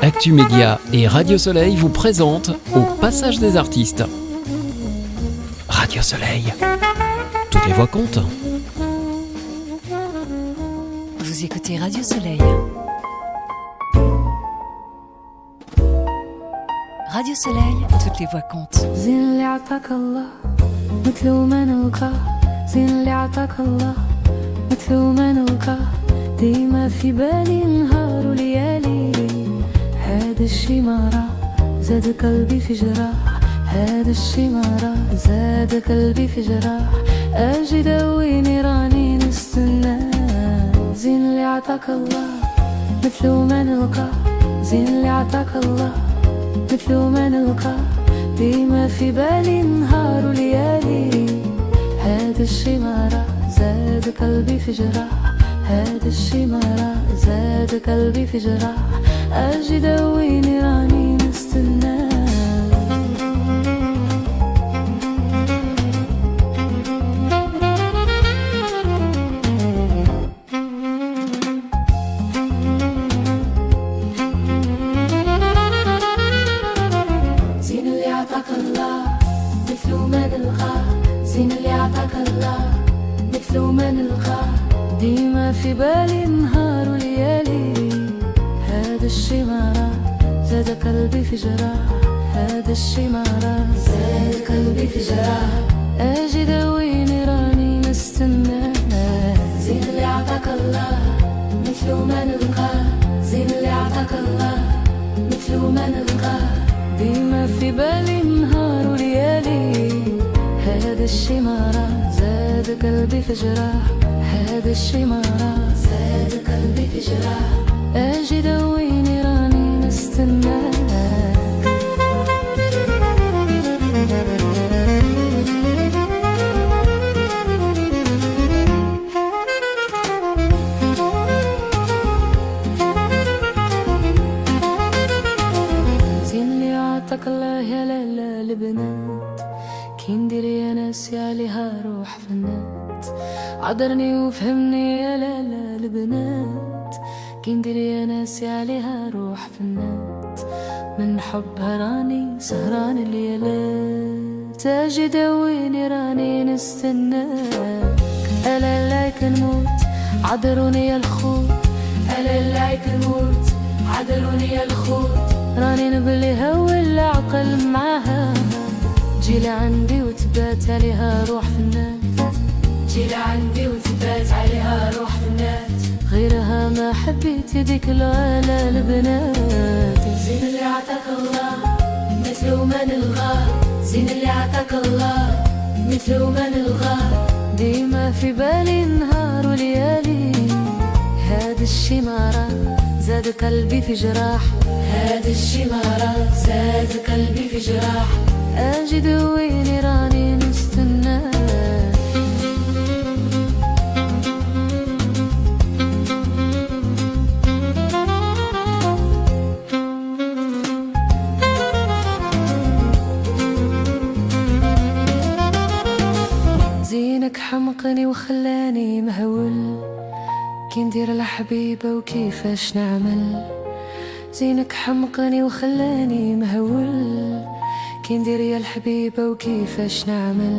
Actu Média et Radio Soleil vous présentent Au Passage des Artistes. Radio Soleil, toutes les voix comptent. Vous écoutez Radio Soleil. Radio Soleil, toutes les voix comptent. زين اللي عطاك الله مثلو ما نلقاه، زين اللي عطاك الله مثلو ما نلقاه، ديما في بالي نهار وليالي. هذا الشي ما راه زاد قلبي في جراح، هذا الشي ما راه زاد قلبي في جراح. اجي دويني راني نستنى، زين اللي عطاك الله مثلو ما نلقاه، زين اللي عطاك الله مثلو ما نلقاه، ديما في بالي نهار وليالي. هذا الشي ما راه زاد قلبي في جراح، هذا الشي ما راه زاد قلبي في جراح. اجي دويني راني نستنى. زين اللي عطاك الله مثلو ما نلقاه، زين اللي عطاك الله مثلو ما نلقاه، ديما في بالي نهار وليالي. هذا الشي ما راه زاد قلبي في جراح، هذا الشي ما راه زاد قلبي في جراح. اجي دويني راني نستنى، زين اللي عطاك الله مثلو ما نلقاه، زين اللي عطاك الله مثلو ما نلقاه، ديما في بالي نهار وليالي. هذا الشي ما راه زاد قلبي في جراح، هذا الشي ما راه زاد قلبي في جراح. اجي دويني راني نستنى. زين اللي عطاك الله يا لالا البنات، كي ندير يا ناسي عليها روح فنات. عذرني وفهمني يا لالا البنات، كي ندير يا ناسي عليها روح فنات. من حبها راني سهران الليالات، اجي دويني راني نستناك. الا لايك نموت عذروني يا الخوت، الا لايك نموت عذروني يا الخوت. راني نبليها والعقل معاها، جي لعندي وتبات عليها روح فنات، جي لعندي وتبات عليها روح فنات. غيرها ما حبيت يديك الغالة البنات. زين اللي عطاك الله مثلو ما نلقاه، زين اللي عطاك الله مثلو ما نلقاه، ديما في بالي نهار وليالي. هذا الشي ما راه زاد قلبي في جراح، هذا الشي ما راه زاد قلبي في جراح. اجي دويني راني نستنى. زينك حمقني وخلاني مهول، كي ندير الحبيبة وكيفاش نعمل. زينك حمقني وخلاني مهول، كي ندير يا الحبيبة وكيفاش نعمل.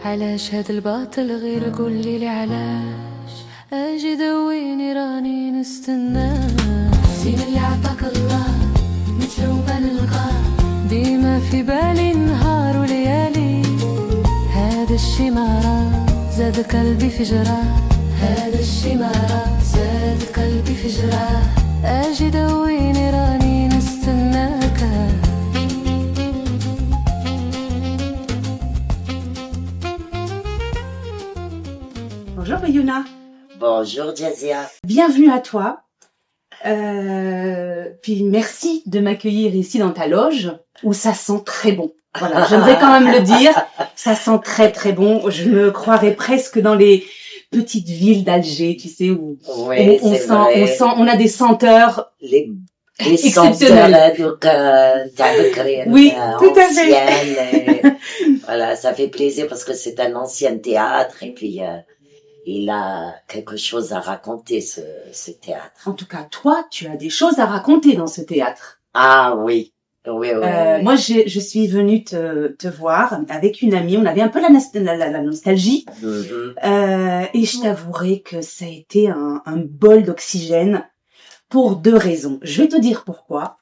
علاش هاد الباطل غير قولي لي علاش، اجي دويني راني نستنى. زين اللي عطاك الله مثلو ما نلقاه، ديما في بالي نهار وليالي. هذا الشي ما راه زاد قلبي في جراح، هذا الشي ما راه زاد قلبي في جراح. اجي دويني راني نستناك. Bonjour Bayona. Bonjour Jazia. Bienvenue à toi. Puis merci de m'accueillir ici dans ta loge où ça sent très bon. Voilà, j'aimerais quand même le dire, ça sent très très bon. Je me croirais presque dans les petites villes d'Alger, tu sais, où Oui, on a des senteurs les exceptionnelles. Oui, tout à fait. Voilà, ça fait plaisir parce que c'est un ancien théâtre et puis il a quelque chose à raconter, ce théâtre. En tout cas, toi, tu as des choses à raconter dans ce théâtre. Ah oui, oui, oui. Oui. Moi, je suis venue te voir avec une amie. On avait un peu la nostalgie. Mhm. Et je t'avouerai que ça a été un bol d'oxygène pour deux raisons. Je vais te dire pourquoi.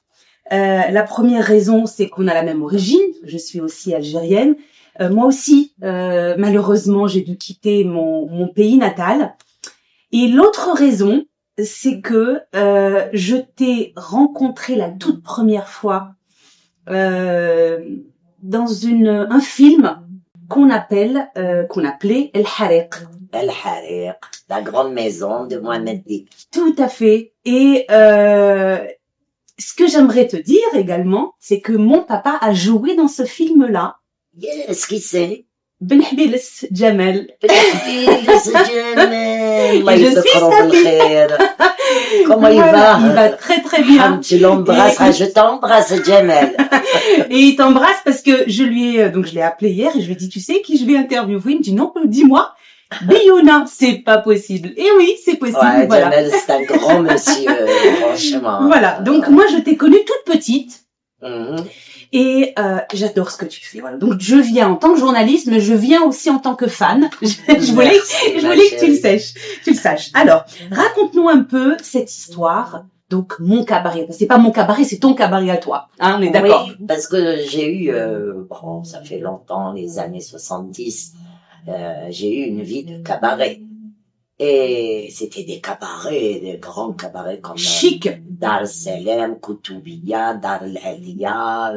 La première raison, c'est qu'on a la même origine. Je suis aussi algérienne. Moi aussi, malheureusement, j'ai dû quitter mon pays natal. Et l'autre raison, c'est que je t'ai rencontré la toute première fois dans un film qu'on appelait El Hariq. El Hariq, la grande maison de Mohamed Dib. Tout à fait. Et ce que j'aimerais te dire également, c'est que mon papa a joué dans ce film-là. Yes, qui c'est? Ben Hbiles Jamel. C'est Jamel. Et je suis sa fille. Comment il Voilà, va? il va très très bien. Tu l'embrasses. Ah, je t'embrasse, Jamel. Et il t'embrasse parce que je l'ai appelé hier et je lui ai dit, tu sais qui je vais interviewer? Il me dit non, dis-moi. Biouna, c'est pas possible. Et oui, c'est possible. Ouais, voilà. Jamel, c'est un grand monsieur, franchement. Voilà. Donc moi, je t'ai connue toute petite. Mhm. Et j'adore ce que tu fais. Voilà. Donc je viens en tant que journaliste, mais je viens aussi en tant que fan. Je voulais que tu le saches. Alors, raconte-nous un peu cette histoire. Donc mon cabaret. C'est pas mon cabaret, c'est ton cabaret à toi. Hein, on est d'accord. Oui, parce que j'ai eu, ça fait longtemps, les années 70, j'ai eu une vie de cabaret. Et c'était des cabarets, des grands cabarets comme Chic. Dar Selem, Koutoubia, Dar Al-Alia,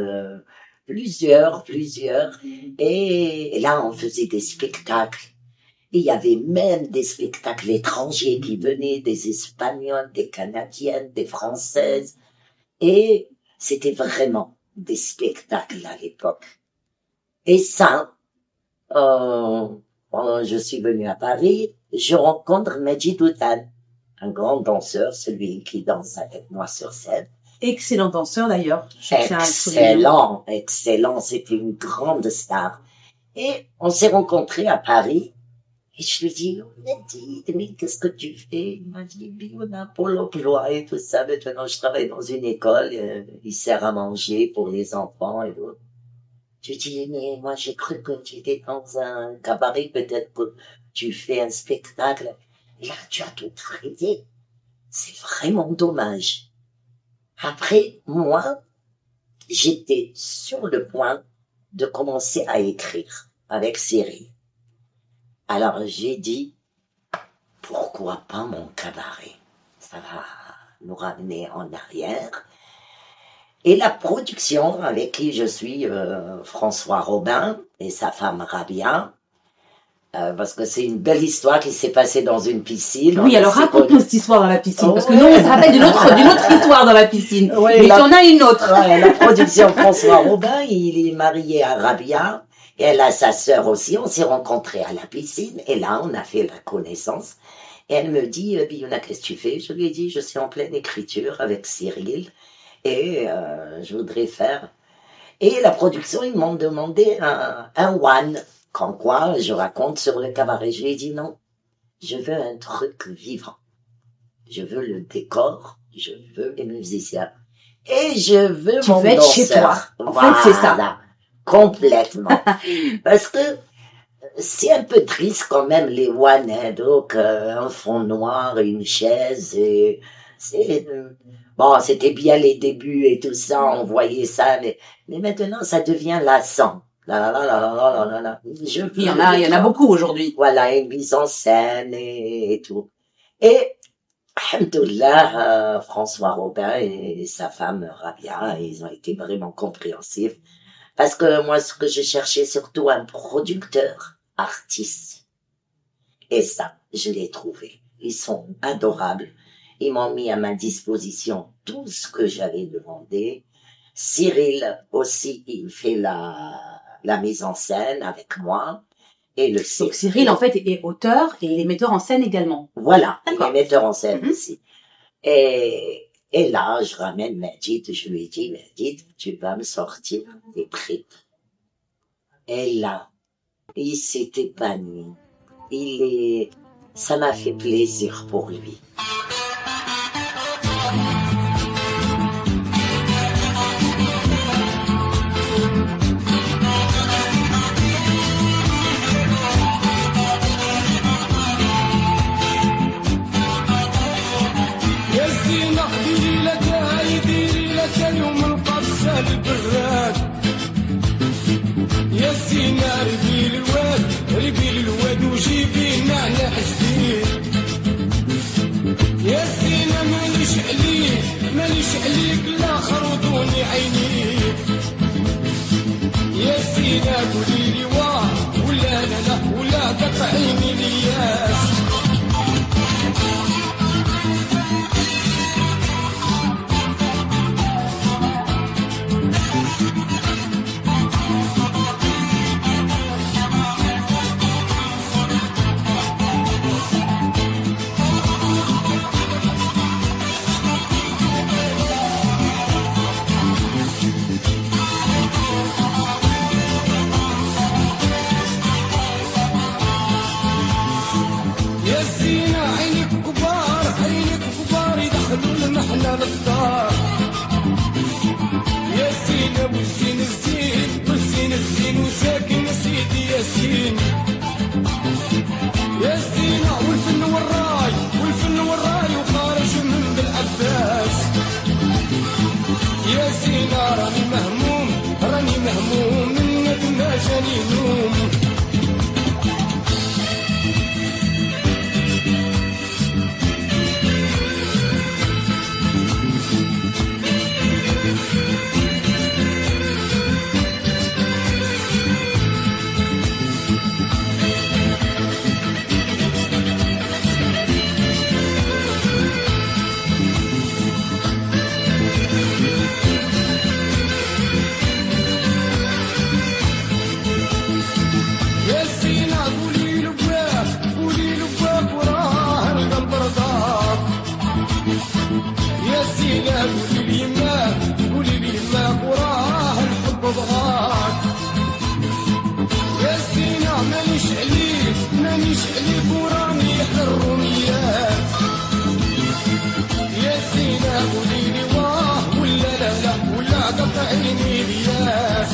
plusieurs. Et là, on faisait des spectacles. Et il y avait même des spectacles étrangers qui venaient, des Espagnols, des Canadiennes, des Françaises. Et c'était vraiment des spectacles à l'époque. Et ça, je suis venue à Paris, je rencontre Majid Outan, un grand danseur, celui qui danse avec moi sur scène. Excellent danseur d'ailleurs. Excellent, c'était une grande star. Et on s'est rencontrés à Paris, et je lui dis, Majid, mais qu'est-ce que tu fais? Il m'a dit, on a pour l'emploi et tout ça, maintenant je travaille dans une école, il sert à manger pour les enfants et tout. Je dis, mais moi j'ai cru que tu étais dans un cabaret, peut-être que tu fais un spectacle. Et là, tu as tout traité. C'est vraiment dommage. Après, moi, j'étais sur le point de commencer à écrire avec Cyril. Alors j'ai dit, pourquoi pas mon cabaret? Ça va nous ramener en arrière. Et la production avec qui je suis, François Robin et sa femme Rabia, parce que c'est une belle histoire qui s'est passée dans une piscine. Oui, alors raconte-nous cette histoire dans la piscine, parce que nous, on se rappelle d'une autre histoire dans la piscine. Oui, mais tu en as une autre. Ouais, la production François Robin, il est marié à Rabia, et elle a sa sœur aussi. On s'est rencontrés à la piscine, et là, on a fait la connaissance. Et elle me dit, Biouna, qu'est-ce que tu fais? Je lui ai dit, je suis en pleine écriture avec Cyril. Et je voudrais faire. Et la production, ils m'ont demandé un one. Quand quoi, je raconte sur le cabaret. Je lui ai dit non, je veux un truc vivant. Je veux le décor, je veux les musiciens. Et je veux tu mon veux être danseur. chez toi. En voilà, fait, c'est ça. Complètement. Parce que c'est un peu triste quand même, les one, hein, donc un fond noir, une chaise, et c'est... Bon, c'était bien les débuts et tout ça, on voyait ça, mais maintenant ça devient lassant. Il y en a beaucoup aujourd'hui. Voilà, une mise en scène et tout. Et, alhamdoulilah, François Robin et sa femme Rabia, ils ont été vraiment compréhensifs. Parce que moi, ce que je cherchais, surtout un producteur artiste. Et ça, je l'ai trouvé. Ils sont adorables. Ils m'ont mis à ma disposition tout ce que j'avais demandé. Cyril aussi, il fait la mise en scène avec moi. Et le Donc Cyril, en fait, est auteur et il est metteur en scène également. Voilà, il est metteur en scène Mhm. aussi. Et là, je ramène Majid, je lui dis, Majid, tu vas me sortir des tripes. Et là, il s'est épanoui. Il ça m'a fait plaisir pour lui. يا زينة ديري لك هاي ديري لك اليوم القصة البراد يا زينة ربي الواد وجيبي نعناع جديد يا زينة ماليش عليك لا خرطوني عينيك يا زينة قوليلي واه ولا لا ولا قطعيني الياس يا زينة عينك كبار يدخلوا المحنة للدار يا زينة والزين الزين وساكن سيدي ياسين يا زينة والفن والراي وخارج من بالعباس يا زينة راني مهموم منك ما جاني نوم يا زينة قولي له بواك وراه القلب رضاك يا زينة قولي لي يماك وراه الحب بغاك يا زينة مانيش عليك وراني على الروميات يا زينة قولي لي واه ولا لا ولا قطعيني الياس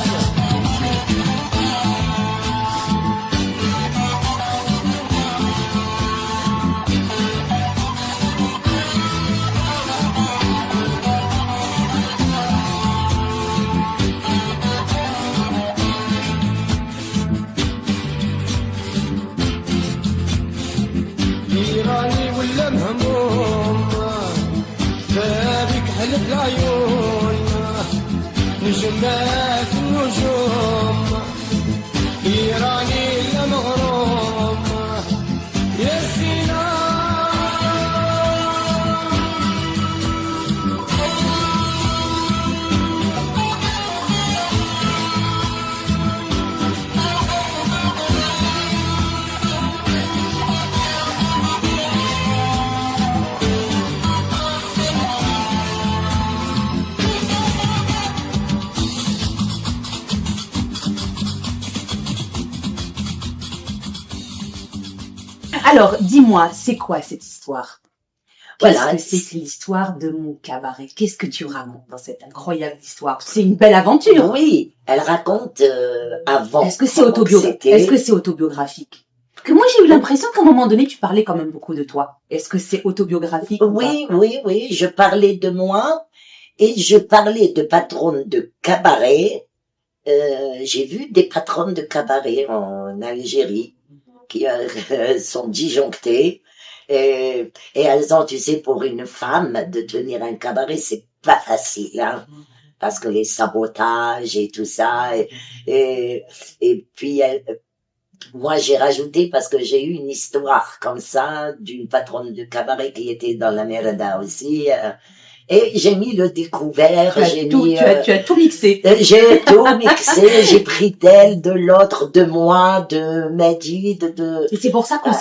راني ولا مهموم بابك حلف العيون نجمات النجوم راني لا مغروم يا زينة Alors, dis-moi, c'est quoi cette histoire? Voilà. Qu'est-ce que c'est l'histoire de mon cabaret? Qu'est-ce que tu racontes dans cette incroyable histoire? C'est une belle aventure. Oui, elle raconte avant. Est-ce que c'est comment autobiographique? c'était. Est-ce que c'est autobiographique? Parce que moi, j'ai eu l'impression qu'à un moment donné, tu parlais quand même beaucoup de toi. Est-ce que c'est autobiographique? ou Oui, pas? oui, je parlais de moi et je parlais de patronne de cabaret. J'ai vu des patronnes de cabaret en Algérie qui sont disjonctées et elles ont, tu sais, pour une femme de tenir un cabaret, c'est pas facile, hein, parce que les sabotages et tout ça et puis moi j'ai rajouté parce que j'ai eu une histoire comme ça d'une patronne de cabaret qui était dans la Merda aussi. Et j'ai mis le découvert, Tu as tout mixé. J'ai tout mixé, j'ai pris d'elle, de l'autre, de moi, de Mehdi, Et c'est pour ça qu'on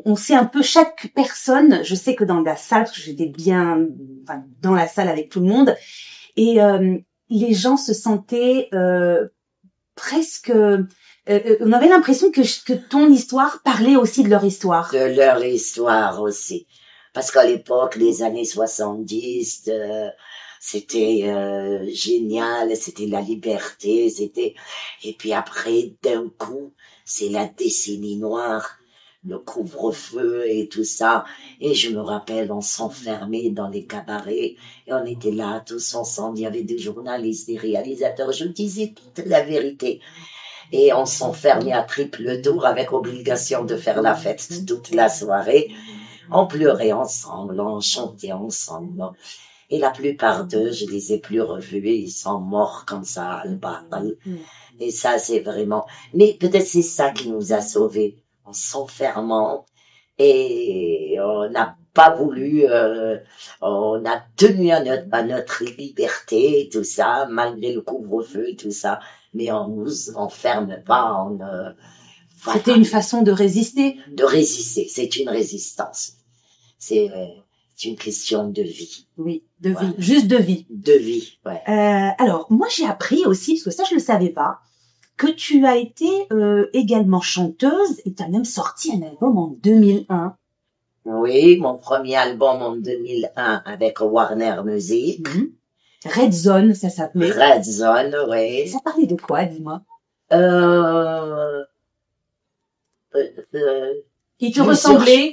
on s'est un peu chaque personne. Je sais que dans la salle, parce que j'étais bien, enfin, dans la salle avec tout le monde, et les gens se sentaient presque on avait l'impression que ton histoire parlait aussi de leur histoire. De leur histoire aussi. Parce qu'à l'époque, les années 70, c'était génial, c'était la liberté, et puis après, d'un coup, c'est la décennie noire, le couvre-feu et tout ça. Et je me rappelle, on s'enfermait dans les cabarets et on était là tous ensemble. Il y avait des journalistes, des réalisateurs. Je disais toute la vérité. Et on s'enfermait à triple tour avec obligation de faire la fête toute la soirée. On pleurait ensemble, on chantait ensemble. Et la plupart d'eux, je les ai plus revus, ils sont morts comme ça, al-Batal. Et ça, c'est vraiment... Mais peut-être c'est ça qui nous a sauvés, en s'enfermant. Et on n'a pas voulu... on a tenu à notre liberté, tout ça, malgré le couvre-feu et tout ça. Mais on nous enferme pas, voilà. C'était une façon de résister. De résister, c'est une résistance. C'est une question de vie. Oui, de vie, juste de vie. De vie, ouais. Alors, moi j'ai appris aussi, parce que ça je le savais pas, que tu as été également chanteuse et tu as même sorti un album en 2001. Oui, mon premier album en 2001 avec Warner Music. Red Zone, ça s'appelait. Red Zone, oui. Ça parlait de quoi, dis-moi? Il te ressemblait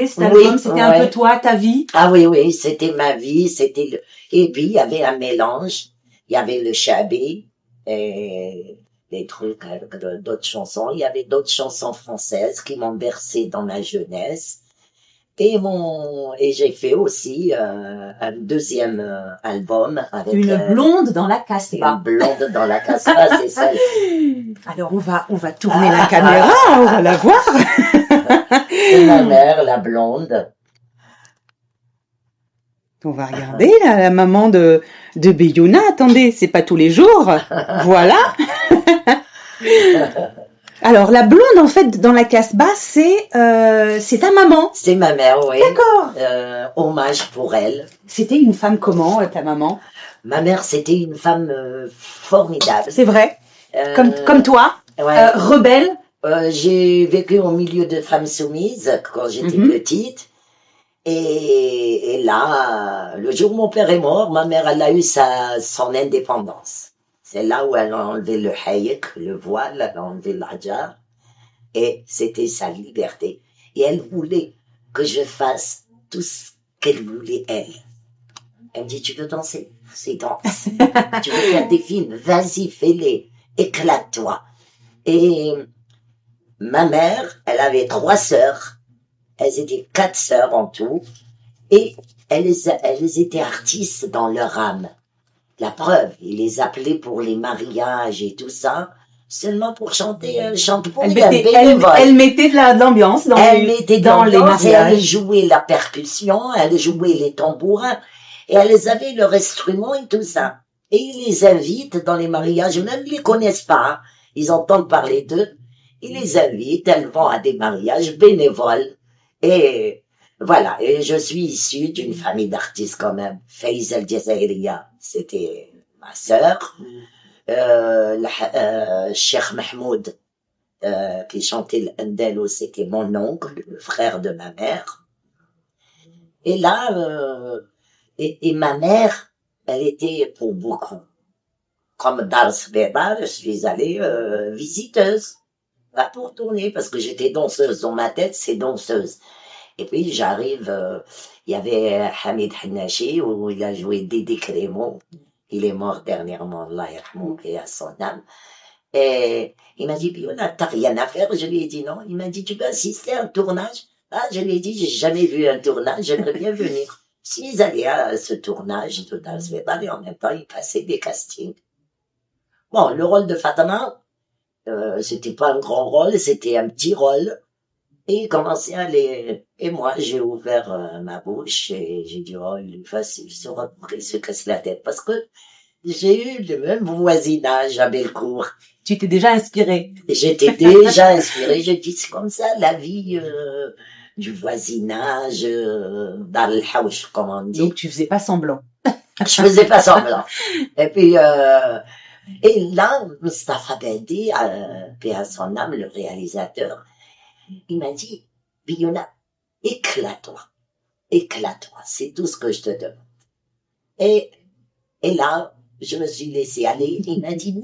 cet album, c'était un peu toi, ta vie. Ah oui, c'était ma vie, et puis il y avait un mélange, il y avait le chabé, et des trucs, d'autres chansons, il y avait d'autres chansons françaises qui m'ont bercé dans ma jeunesse, et j'ai fait aussi un deuxième album avec une blonde dans la Casbah. Une blonde dans la Casbah, c'est ça. Alors on va tourner la caméra, on va la voir. Et ma mère, la blonde. On va regarder la maman de Beyouna. Attendez, c'est pas tous les jours. Voilà. Alors la blonde en fait dans la Casbah, c'est ta maman. C'est ma mère, oui. D'accord. Hommage pour elle. C'était une femme comment, ta maman? Ma mère, c'était une femme formidable. C'est vrai. Comme toi. Ouais. Rebelle. J'ai vécu au milieu de femmes soumises quand j'étais petite. Et là, le jour où mon père est mort, ma mère, elle a eu son indépendance. C'est là où elle a enlevé le hayek, le voile, elle a enlevé l'adjar. Et c'était sa liberté. Et elle voulait que je fasse tout ce qu'elle voulait, elle. Elle me dit, tu veux danser? C'est danse. Tu veux faire des films? Vas-y, fais-les. Éclate-toi. Et ma mère, elle avait 3 sœurs. Elles étaient 4 sœurs en tout. Et elles étaient artistes dans leur âme. La preuve, ils les appelaient pour les mariages et tout ça, seulement pour chanter, pour elle mettait de l'ambiance dans les mariages. Elle jouait la percussion, elle jouait les tambourins, et elles avaient leur instrument et tout ça. Et ils les invitent dans les mariages, même ils les connaissent pas, ils entendent parler d'eux, ils les invitent, elles vont à des mariages bénévoles, et voilà, et je suis issue d'une famille d'artistes quand même. Faiza al-Jazairiya, c'était ma sœur. Cheikh Mahmoud, qui chantait l'Andalou, c'était mon oncle, le frère de ma mère. Et là, et ma mère, elle était pour beaucoup. Comme Dar Sbeba, je suis allée visiteuse, pas pour tourner, parce que j'étais danseuse. Dans ma tête, c'est danseuse. Et puis j'arrive, il y avait Hamid Hanachi où il a joué Dédé Crémon. Il est mort dernièrement, Allah yarhamou, et à son âme. Et il m'a dit, Beyouna, t'as rien à faire? Je lui ai dit non. Il m'a dit, tu veux assister à un tournage? Ah, je lui ai dit, j'ai jamais vu un tournage, j'aimerais bien venir. Je suis allé à ce tournage de Dar Sbeba et en même temps, il passait des castings. Bon, le rôle de Fatama, c'était pas un grand rôle, c'était un petit rôle. Et il commençait à aller, et moi, j'ai ouvert ma bouche et j'ai dit, oh, il est facile, il se casse la tête. Parce que j'ai eu le même voisinage à Bellecour. Tu t'es déjà inspirée. J'étais déjà inspirée. Je dis, c'est comme ça, la vie du voisinage, dans le house, comme on dit. Donc, tu faisais pas semblant. Je faisais pas semblant. Et puis, Et là, Mustapha Bedi, paix à son âme, le réalisateur, il m'a dit, Biona, éclate-toi, c'est tout ce que je te demande. Et là, je me suis laissé aller, il m'a dit,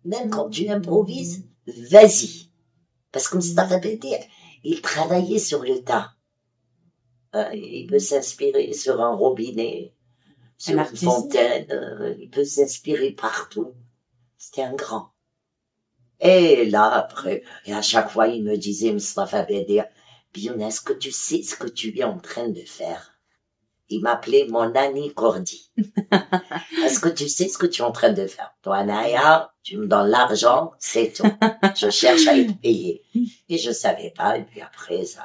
même quand tu improvises, vas-y. Parce que Mustapha Bedi, il travaillait sur le tas. Il peut s'inspirer sur un robinet, sur une fontaine, il peut s'inspirer partout. C'était un grand. Et là, après, et à chaque fois, il me disait, Mustapha Bedi, Biona, est-ce que tu sais ce que tu es en train de faire? Il m'appelait mon Annie Cordy. Est-ce que tu sais ce que tu es en train de faire? Toi, Naya, tu me donnes l'argent, c'est tout. Je cherche à être payé. Et je savais pas, et puis après, ça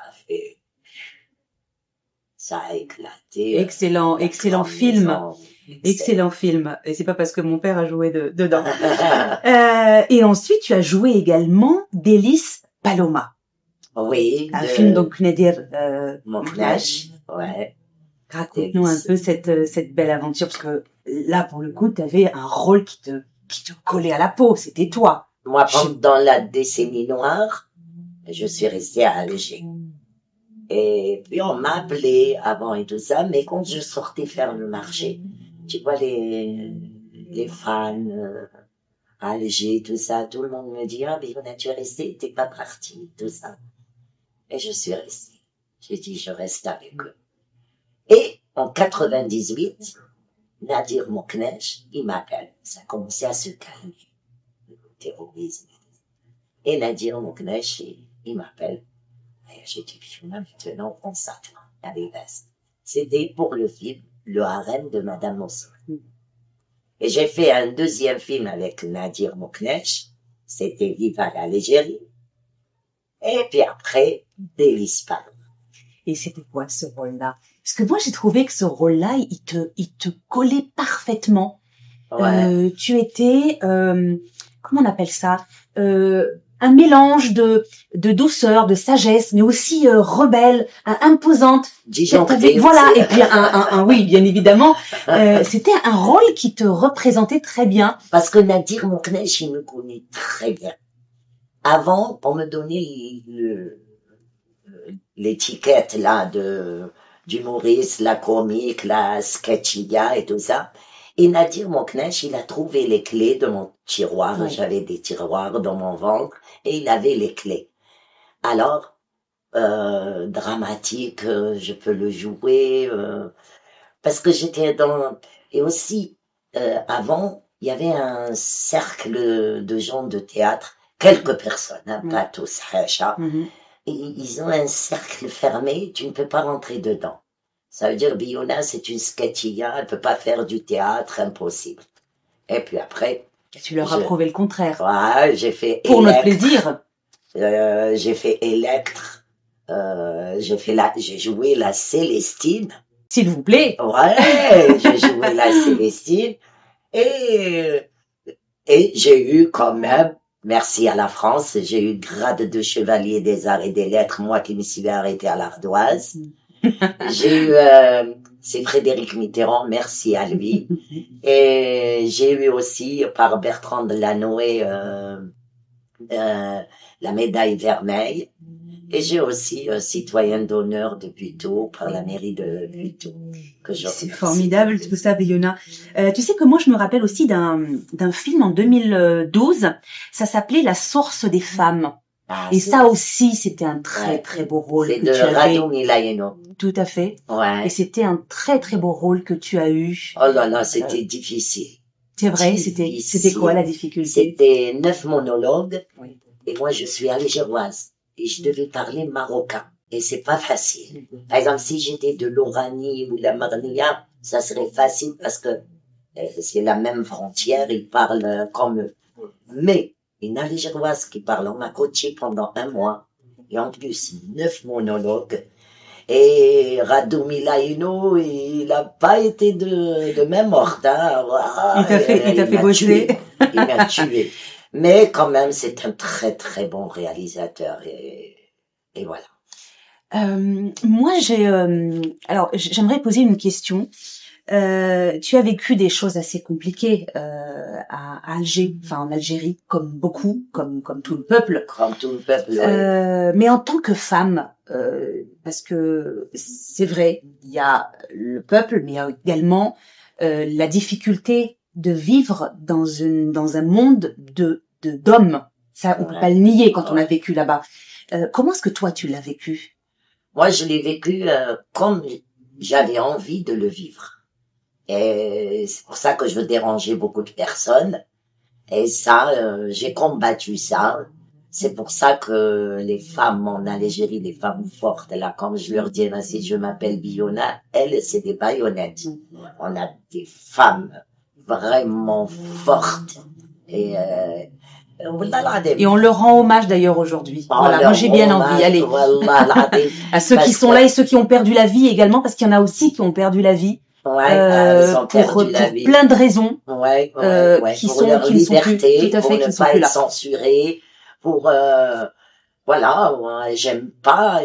a éclaté. Excellent film. Excellent film. Et c'est pas parce que mon père a joué dedans. Et ensuite, tu as joué également Délice Paloma. Oui. Un film donc Nadir Mouknesh. Ouais. Raconte-nous un peu cette belle aventure, parce que là, pour le coup, tu avais un rôle qui te collait à la peau. C'était toi. Moi, pendant la décennie noire, je suis restée à Alger. Et puis on m'appelait avant et tout ça, mais quand je sortais faire le marché, tu vois les fans à Alger, tout ça, tout le monde me dit, ah, Biona, tu es restée, t'es pas partie, tout ça. Et je suis restée. J'ai dit, je reste avec eux. Et en 98, Nadir Mouknesh, il m'appelle. Ça a commencé à se calmer, le terrorisme. Et Nadir Mouknesh, il m'appelle. Et j'ai dit, Biona, maintenant, on s'attend. Allez, vas-y. C'était pour le film Le harem de Madame Mousson. Et j'ai fait un deuxième film avec Nadir Mouknesh. C'était Viva l'Algérie. Et puis après, Délice Paloma. Et c'était quoi ce rôle-là? Parce que moi, j'ai trouvé que ce rôle-là, il te collait parfaitement. Ouais. Tu étais, comment on appelle ça? Un mélange de douceur, de sagesse, mais aussi rebelle, imposante. Disjonctée. Voilà. Et puis oui, bien évidemment, c'était un rôle qui te représentait très bien. Parce que Nadir Mouknesh, il me connaît très bien. Avant, on me donnait l'étiquette là d'humoriste, la comique, la sketchiga et tout ça. Et Nadir Mouknesh, il a trouvé les clés de mon tiroir. Oui. J'avais des tiroirs dans mon ventre et il avait les clés. Alors, dramatique, je peux le jouer parce que j'étais dans... Et aussi, avant, il y avait un cercle de gens de théâtre, quelques personnes, hein, pas tous, Hacha. Et ils ont un cercle fermé, tu ne peux pas rentrer dedans. Ça veut dire, Biona, c'est une sketchia, elle peut pas faire du théâtre, impossible. Et puis après... Tu leur as prouvé le contraire. Ouais, j'ai fait... Pour notre plaisir. J'ai fait Electre, j'ai joué la Célestine. S'il vous plaît. Ouais, j'ai joué la Célestine. Et j'ai eu quand même, merci à la France, j'ai eu grade de chevalier des arts et des lettres, moi qui me suis arrêté à l'Ardoise. J'ai eu, c'est Frédéric Mitterrand, merci à lui. Et j'ai eu aussi, par Bertrand Delanoë, la médaille vermeille. Et j'ai aussi citoyen d'honneur de Puteaux par la mairie de Puteaux. C'est formidable tout ça, Biona. Tu sais que moi je me rappelle aussi d'un film en 2012. Ça s'appelait La source des femmes. Ah, et ça aussi, c'était un très très beau rôle. C'est de Rado Milaeno. Tout à fait. Ouais. Et c'était un très très beau rôle que tu as eu. Oh là là, c'était difficile. C'est vrai, c'était quoi la difficulté? C'était 9 monologues. Oui. Et moi, je suis algéroise. Et je devais parler marocain. Et c'est pas facile. Par exemple, si j'étais de l'Oranie ou de la Marnia, ça serait facile parce que c'est la même frontière, ils parlent comme eux. Mais une algéroise qui parle, on m'a coaché pendant 1 mois. Et en plus, 9 monologues. Et Rado Milaeno, il n'a pas été de même morte. Hein. Il t'a fait bosser. Il m'a tué. Mais quand même, c'est un très très bon réalisateur. Et voilà. Moi, alors, j'aimerais poser une question. Tu as vécu des choses assez compliquées à Alger, enfin en Algérie, comme beaucoup, comme tout le peuple. Comme tout le peuple. Ouais. Mais en tant que femme, parce que c'est vrai, il y a le peuple, mais il y a également la difficulté de vivre dans un monde d'hommes. Ça, on peut pas le nier quand on a vécu là-bas. Comment est-ce que toi tu l'as vécu? Moi, je l'ai vécu comme j'avais envie de le vivre. Et c'est pour ça que je veux déranger beaucoup de personnes. Et ça, j'ai combattu ça. C'est pour ça que les femmes en Algérie, les femmes fortes, là, comme je leur dis, si je m'appelle Biona, elles, c'est des baïonnettes. On a des femmes vraiment fortes. Et on leur rend hommage d'ailleurs aujourd'hui. Voilà, moi j'ai bien envie. Allez, à ceux qui sont là et ceux qui ont perdu la vie également, parce qu'il y en a aussi qui ont perdu la vie. Pour plein de raisons, qui pour sont leur qui ne sont plus liberté, tout à fait, pour qui ne ne sont pas plus être là. censurés, pour voilà, moi, j'aime pas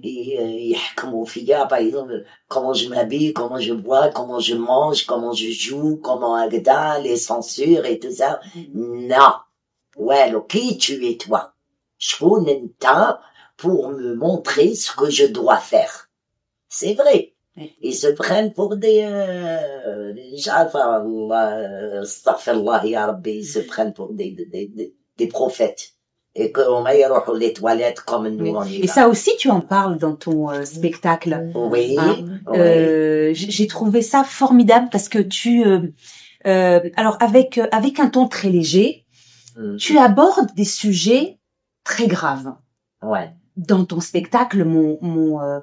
يحكموا فيا, par exemple, comment je m'habille, comment je bois, comment je mange, comment je joue, comment هكذا, les censures et tout ça. Non. Ouais, qui tu es toi? شكون انت pour me montrer ce que je dois faire? C'est vrai. Ils se prennent pour des ils se prennent pour des prophètes. Et qu'on va y aller les toilettes comme nous on y Et va. ça aussi, tu en parles dans ton spectacle. Oui, oui. J'ai trouvé ça formidable parce que alors avec un ton très léger, tu abordes des sujets très graves. Ouais. Dans ton spectacle, mon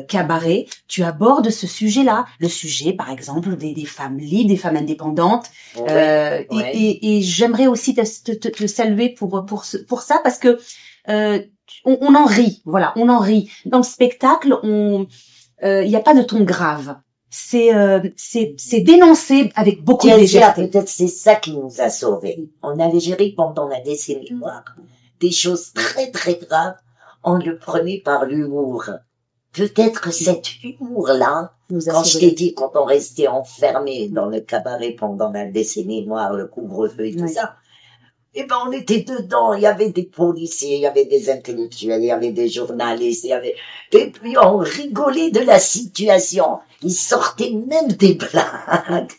cabaret, tu abordes ce sujet-là, le sujet, par exemple, des femmes libres, des femmes indépendantes. Et j'aimerais aussi te saluer pour ça parce que on en rit, voilà, on en rit. Dans le spectacle, il n'y a pas de ton grave. C'est dénoncé avec beaucoup de légèreté. Peut-être c'est ça qui nous a sauvés. On avait géré pendant la décennie noire des choses très très graves. On le prenait par l'humour. Peut-être que cet humour-là, quand je t'ai dit, quand on restait enfermé dans le cabaret pendant la décennie noire, le couvre-feu et tout ça, eh ben, on était dedans. Il y avait des policiers, il y avait des intellectuels, il y avait des journalistes, et puis on rigolait de la situation. Ils sortaient même des blagues.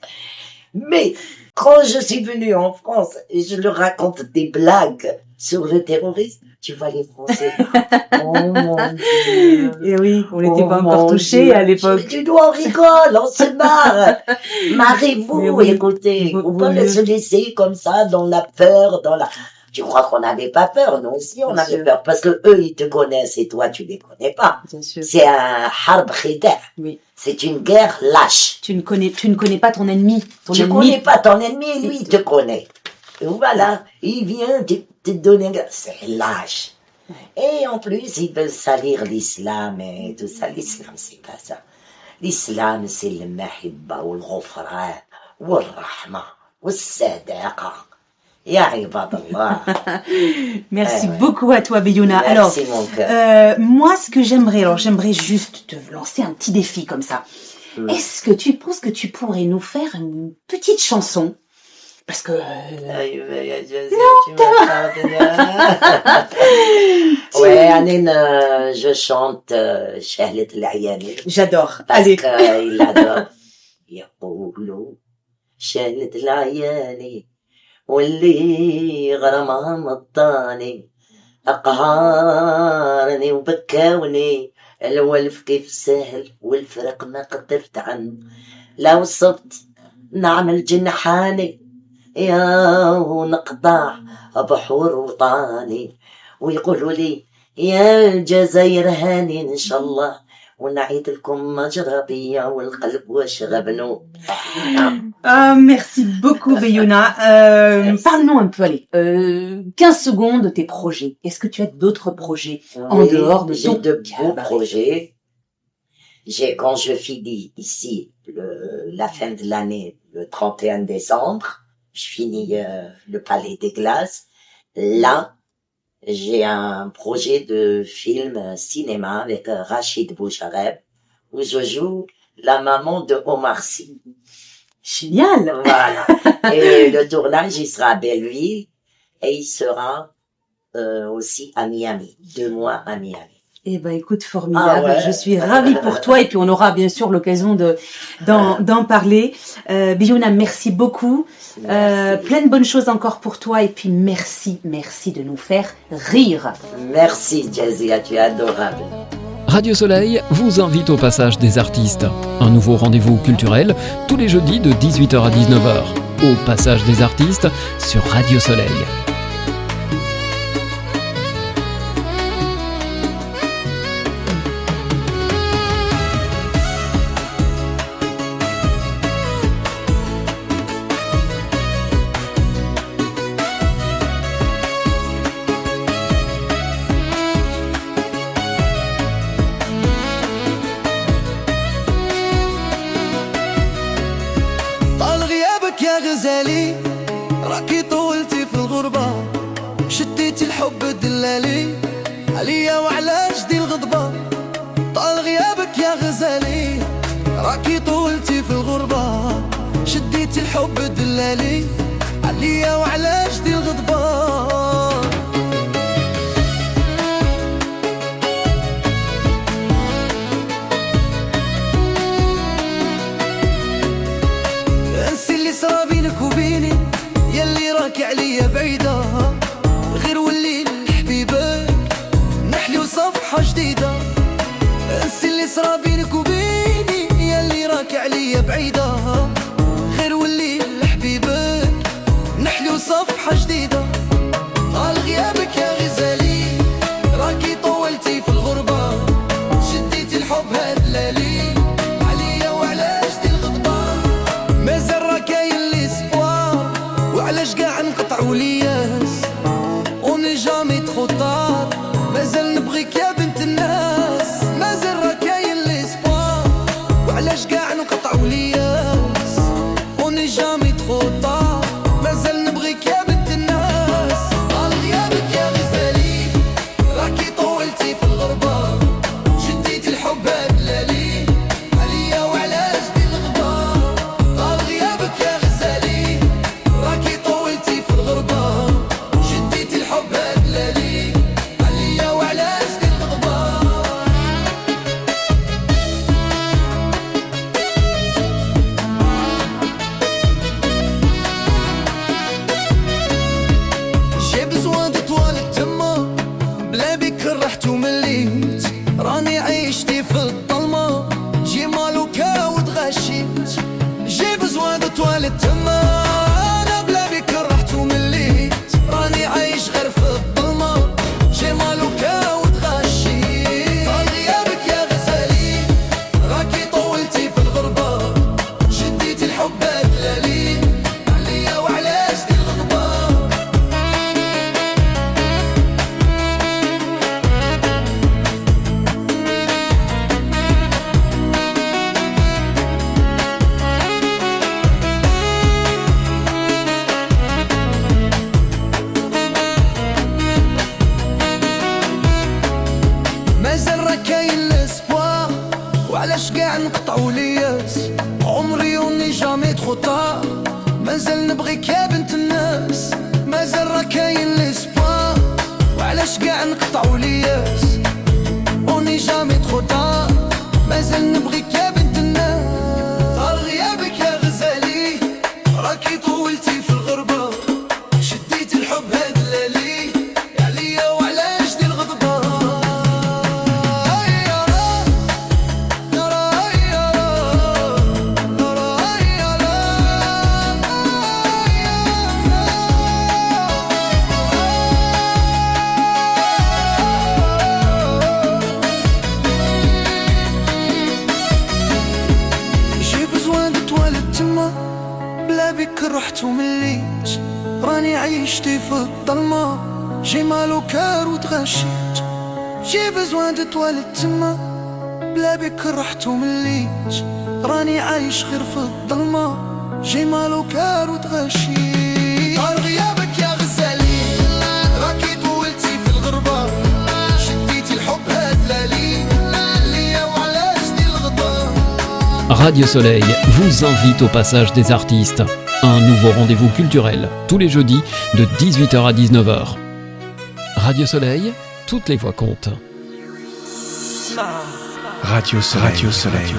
Mais, quand je suis venue en France et je leur raconte des blagues sur le terrorisme, tu vois les Français. Oh mon Dieu. Et oui, on n'était pas encore touchés à l'époque. Tu dois, on rigole, on se marre. Marrez-vous, écoutez. On peut se laisser comme ça dans la peur, Tu crois qu'on n'avait pas peur? Nous aussi, on avait peur. Parce que eux, ils te connaissent et toi, tu les connais pas. Bien sûr. C'est un harb khida. Oui. C'est une guerre lâche. Tu ne connais pas ton ennemi. Tu connais pas ton ennemi et lui, il te connaît. Et voilà, il vient te donner, c'est lâche. Et en plus, ils veulent salir l'islam et tout ça. L'islam, c'est pas ça. L'islam, c'est le mahibba ou le ghufran, ou le rahma, ou le sadaqa. Ya ibadallah. Merci beaucoup à toi, Biyouna. Merci, alors, mon cœur. moi, ce que j'aimerais juste te lancer un petit défi comme ça. Est-ce que tu penses que tu pourrais nous faire une petite chanson? Parce que... Ouais, Anine, je chante Shahlet L'Ayani. J'adore. Parce Allez. qu'il adore. يقولوا شهلة العياني واللي غرامها مطاني أقهرني وبكاوني الولف كيف سهل والفرق ما قدرت عنه لو صبت نعمل جنحاني يا ونقطع بحور وطاني ويقولوا لي يا الجزائر هاني إن شاء الله ونعيد لكم مجربية والقلب وشغبنو. Merci beaucoup, Biyouna. Parle-nous un peu, allez, 15 secondes de tes projets. Est-ce que tu as d'autres projets en dehors de ton J'ai de beaux projets. Quand je finis ici la fin de l'année, le 31 décembre, je finis le Palais des Glaces. Là, j'ai un projet de film cinéma avec Rachid Bouchareb où je joue la maman de Omar Sy. Génial. Voilà. Et le tournage, il sera à Belleville et il sera aussi à Miami. 2 mois à Miami. Eh ben, écoute, formidable. Ah ouais. Je suis ravie pour toi et puis on aura bien sûr l'occasion d'en parler. Bijouna, merci beaucoup. Merci. Plein de bonnes choses encore pour toi et puis merci de nous faire rire. Merci, Jazia, tu es adorable. Radio Soleil vous invite au passage des artistes. Un nouveau rendez-vous culturel tous les jeudis de 18h à 19h. Au passage des artistes sur Radio Soleil. طال غيابك يا غزالي، راكي طولتي في الغربة، شديتي الحب الدلالي عليا وعلى جدي الغضبة. طال غيابك يا غزالي، راكي طولتي في الغربة، شديتي الحب الدلالي عليا وعلى جدي الغضبة. انسي اللي صرا بينك وبيني، يلي راكي عليا بعيدة، غير ولي لحبيبك نحلي وصفحة جديدة. انسي اللي صرا بينك وبيني، يلي راكي عليا بعيدة، غير ولي لحبيبك نحلي وصفحة جديدة. طال غيابك يا غزالي، راكي طولتي في الغربة، شديتي الحب هدلالي عليا وعلى جدي الغضبة. مازال راكاين ليسبوار، وعلاش قاع نقطعوا لياس، اوني جامي تخو طار، مازال نبغيك يا بنت الناس. مازال راكاين ليسبوار، وعلاش قاع نقطعوا لياس، اوني جامي تخو طار، مازال نبغيك يا بنت الناس. طال غيابك يا غزالي، راكي طولتي في الغربة، شديتي الحب هدلالي عليا وعلى جدي الغضبة. طال غيابك يا غزالي، راكي طولتي في الغربة، شديتي الحب هدلالي عليا وعلى جدي الغضبة. J'ai besoin de toi للتما، بلا بيك رحت ومليت، راني عيشتي في الظلمة، جي مالوكا وتغشيت. J'ai besoin de toi للتما، أنا بلا بيك رحت ومليت، راني عايش غير في الظلمة، جي مالوكا وتغشيت. طال غيابك يا غزالي، راكي طولتي في الغربة، شديتي الحب هدلالي عليا وعلى جدي الغضبة. مازال راكاين لاسبوار، وعلاش قاع نقطعوا لياس، عمري وني جامي تخو طار، مازال نبغيك يا بنت الناس. مازال راكاين لاسبوار، وعلاش قاع نقطعوا لياس، وني جامي تخو طار، مازال نبغيك يا بنت الناس. طال غيابك يا غزالي، راكي طولتي في الغربة، شديتي الحب هدلالي عليا وعلى جدي الغضبة. J'ai besoin de toi للتما، بلا بيك رحت ومليت، راني عيشتي في الظلمة، جي مالوكار وتغشيت. J'ai besoin de toi للتما، بلا بيك رحت ومليت، راني عايش غير في الظلمة، جي مالوكار وتغشيت. طال غيابك يا غزالي، راكي طولتي في الغربة، شديتي الحب هدلالي عليا وعلى جدي الغضب. Radio Soleil vous invite au passage des artistes. Un nouveau rendez-vous culturel, tous les jeudis de 18h à 19h. Radio Soleil, toutes les voix comptent. Radio Soleil. Radio Soleil.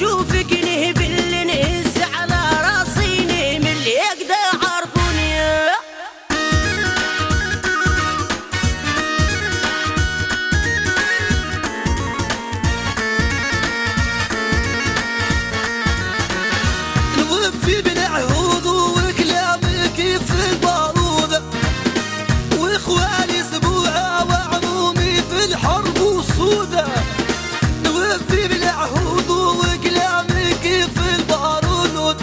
شوفك نهب اللي نهز على راسي نهم اللي يقدر يعرفوني واخواني سبوعة وعمومي في الحرب وصودة نوفي بالعهود وكلامي كيف البارود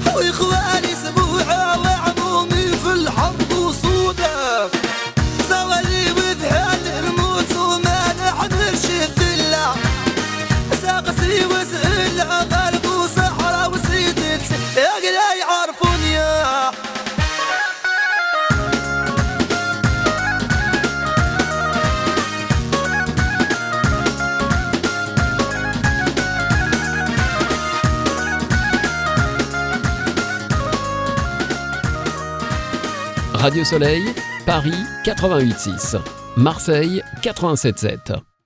واخواني سبوعة وعمومي في الحرب وصودة سوالي وذهان نموت وما نحن نشد الله ساقسي وسئل غرب وصحراء وسيدت يا قلا يعرفوني يا Radio Soleil, Paris 88.6, Marseille 87.7.